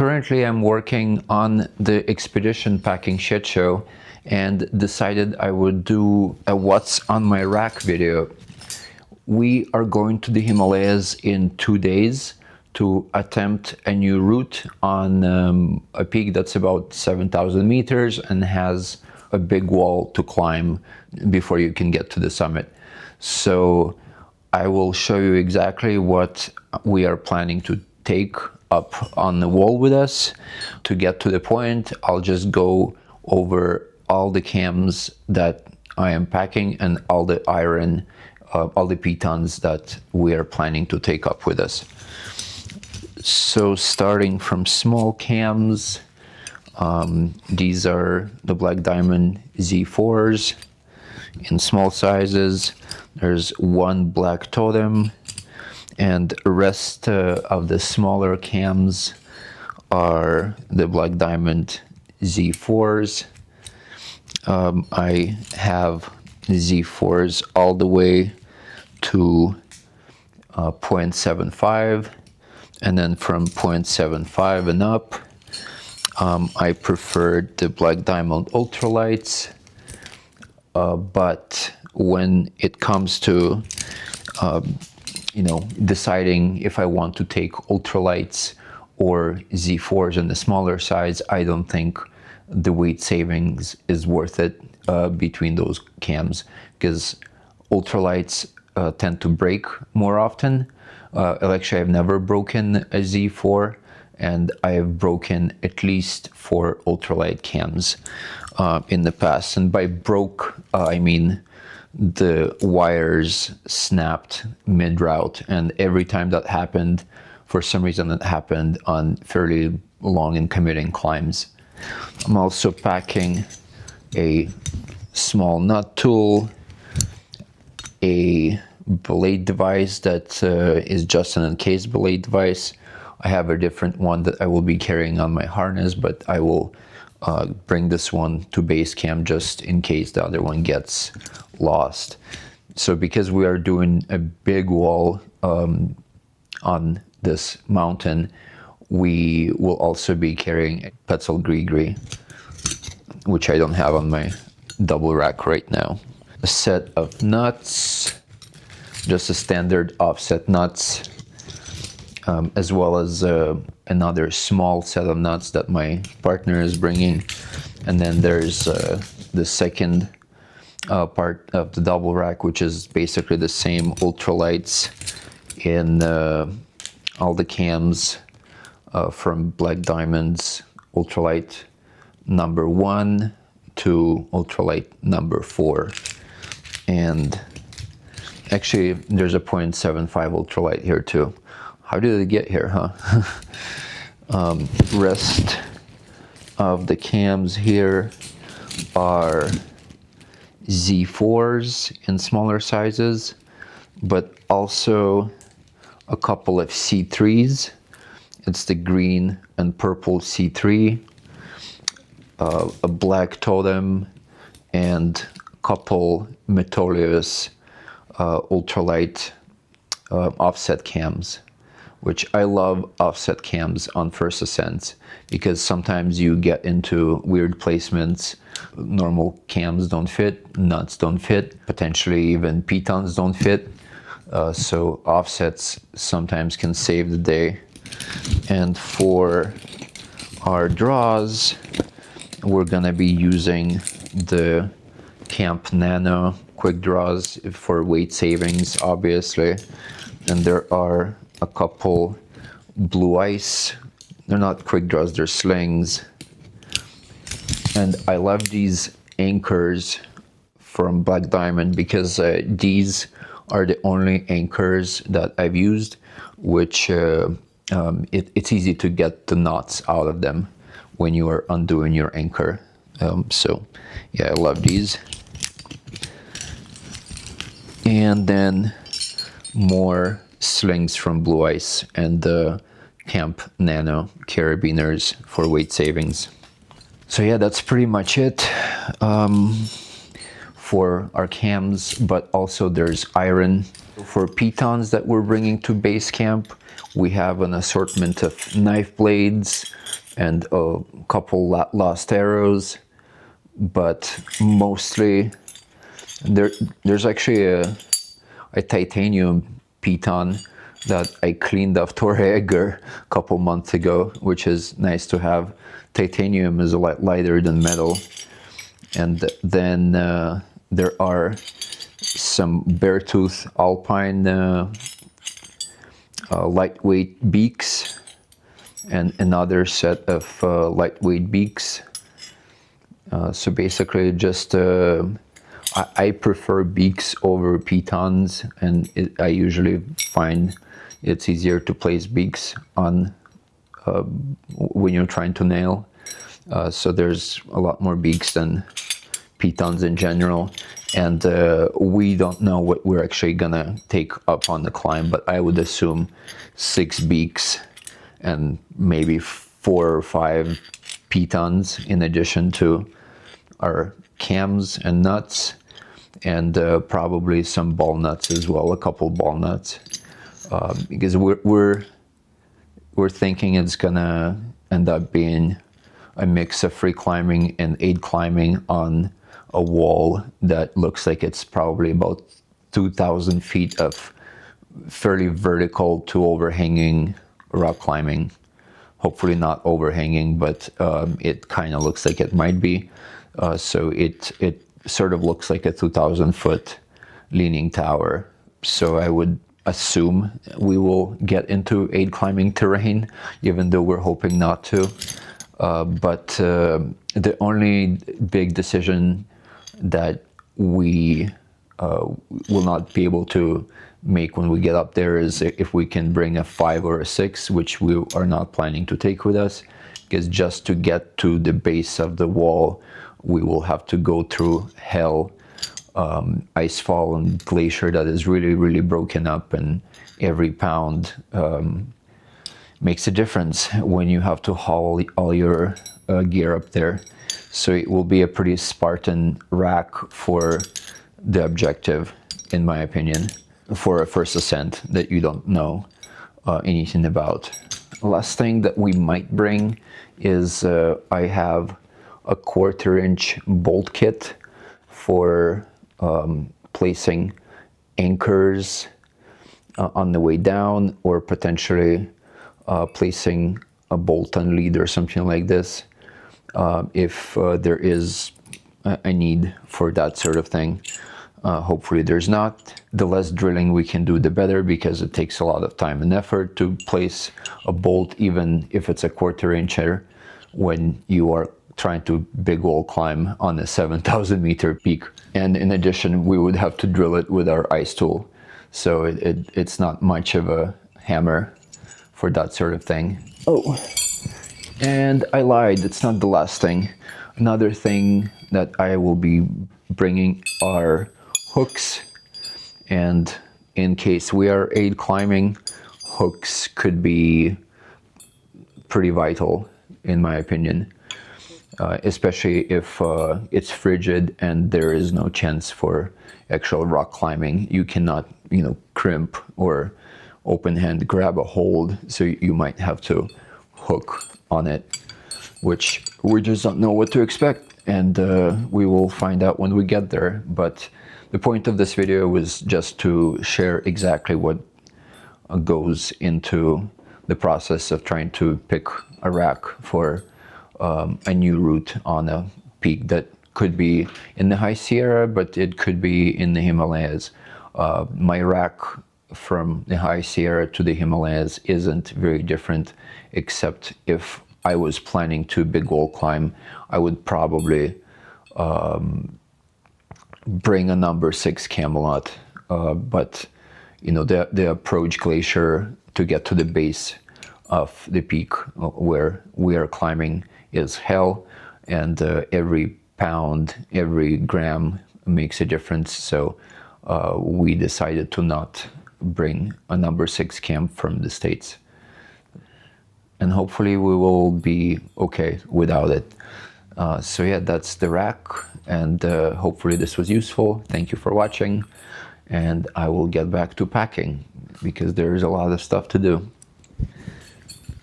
currently I'm working on the expedition packing shit show and decided I would do a what's on my rack video. We are going to the Himalayas in 2 days to attempt a new route on a peak that's about 7,000 meters and has a big wall to climb before you can get to the summit. So I will show you exactly what we are planning to take up on the wall with us. To get to the point, I'll just go over all the cams that I am packing and all the iron, all the pitons that we are planning to take up with us. So starting from small cams, these are the Black Diamond Z4s in small sizes. There's one black totem, and the rest of the smaller cams are the Black Diamond Z4s. I have Z4s all the way to 0.75, and then from 0.75 and up, I preferred the Black Diamond ultralights, but when it comes to deciding if I want to take ultralights or Z4s in the smaller size, I don't think the weight savings is worth it between those cams, because ultralights tend to break more often. Actually, I've never broken a Z4, and I have broken at least 4 ultralight cams in the past. And by broke, I mean the wires snapped mid-route, and every time that happened, for some reason it happened on fairly long and committing climbs. I'm also packing a small nut tool, a blade device that is just an encased blade device. I have a different one that I will be carrying on my harness, but I will bring this one to base camp just in case the other one gets lost. So because we are doing a big wall on this mountain, we will also be carrying a Petzl Grigri, which I don't have on my double rack right now. A set of nuts, just a standard offset nuts, as well as another small set of nuts that my partner is bringing. And then there's the second part of the double rack, which is basically the same ultralights in all the cams from Black Diamond's ultralight number 1 to ultralight number 4. And actually there's a 0.75 ultralight here too. How did it get here, huh? Rest of the cams here are Z4s in smaller sizes, but also a couple of C3s. It's the green and purple C3, a black totem, and a couple Metolius ultralight offset cams, which I love offset cams on first ascents, because sometimes you get into weird placements. Normal cams don't fit, nuts don't fit, potentially even pitons don't fit. So offsets sometimes can save the day. And for our draws, we're gonna be using the Camp Nano quick draws for weight savings, obviously. And there are a couple blue ice. They're not quick draws, they're slings. And I love these anchors from Black Diamond because these are the only anchors that I've used, which it's easy to get the knots out of them when you are undoing your anchor. So yeah, I love these. And then more slings from Blue Ice and the Camp Nano carabiners for weight savings. So yeah, that's pretty much it for our cams, but also there's iron. For pitons that we're bringing to base camp, we have an assortment of knife blades, and a couple lost arrows, but mostly there's actually a titanium piton that I cleaned off Torre a couple months ago, which is nice to have. Titanium is a lot lighter than metal. And then there are some Beartooth Alpine lightweight beaks, and another set of lightweight beaks. So basically just I prefer beaks over pitons, and I usually find it's easier to place beaks on when you're trying to nail. So there's a lot more beaks than pitons in general, and we don't know what we're actually gonna take up on the climb, but I would assume 6 beaks and maybe 4 or 5 pitons in addition to our cams and nuts, and probably some ball nuts as well, a couple ball nuts, because we're thinking it's gonna end up being a mix of free climbing and aid climbing on a wall that looks like it's probably about 2,000 feet of fairly vertical to overhanging rock climbing. Hopefully not overhanging, but it kind of looks like it might be. So it sort of looks like a 2,000 foot leaning tower. So I would assume we will get into aid climbing terrain, even though we're hoping not to. But the only big decision that we will not be able to make when we get up there is if we can bring a 5 or a 6, which we are not planning to take with us, because just to get to the base of the wall, we will have to go through hell, icefall and glacier that is really, really broken up, and every pound makes a difference when you have to haul all your gear up there. So it will be a pretty Spartan rack for the objective, in my opinion, for a first ascent that you don't know anything about. The last thing that we might bring is I have a 1/4 inch bolt kit for placing anchors on the way down, or potentially placing a bolt on lead or something like this, if there is a need for that sort of thing. Hopefully there's not. The less drilling we can do, the better, because it takes a lot of time and effort to place a bolt, even if it's a 1/4 incher, when you are trying to big wall climb on a 7,000 meter peak. And in addition, we would have to drill it with our ice tool. So it's not much of a hammer for that sort of thing. Oh, and I lied, it's not the last thing. Another thing that I will be bringing are hooks, and in case we are aid climbing, hooks could be pretty vital, in my opinion, especially if it's frigid and there is no chance for actual rock climbing. You cannot, crimp or open hand grab a hold, so you might have to hook on it, which we just don't know what to expect, and we will find out when we get there. But the point of this video was just to share exactly what goes into the process of trying to pick a rack for a new route on a peak that could be in the High Sierra, but it could be in the Himalayas. My rack from the High Sierra to the Himalayas isn't very different, except if I was planning to big wall climb, I would probably bring a number 6 Camelot, but the approach glacier to get to the base of the peak where we are climbing is hell, and every pound, every gram makes a difference. So we decided to not bring a number 6 cam from the States, and hopefully we will be okay without it. So yeah, that's the rack, and hopefully this was useful. Thank you for watching, and I will get back to packing because there's a lot of stuff to do.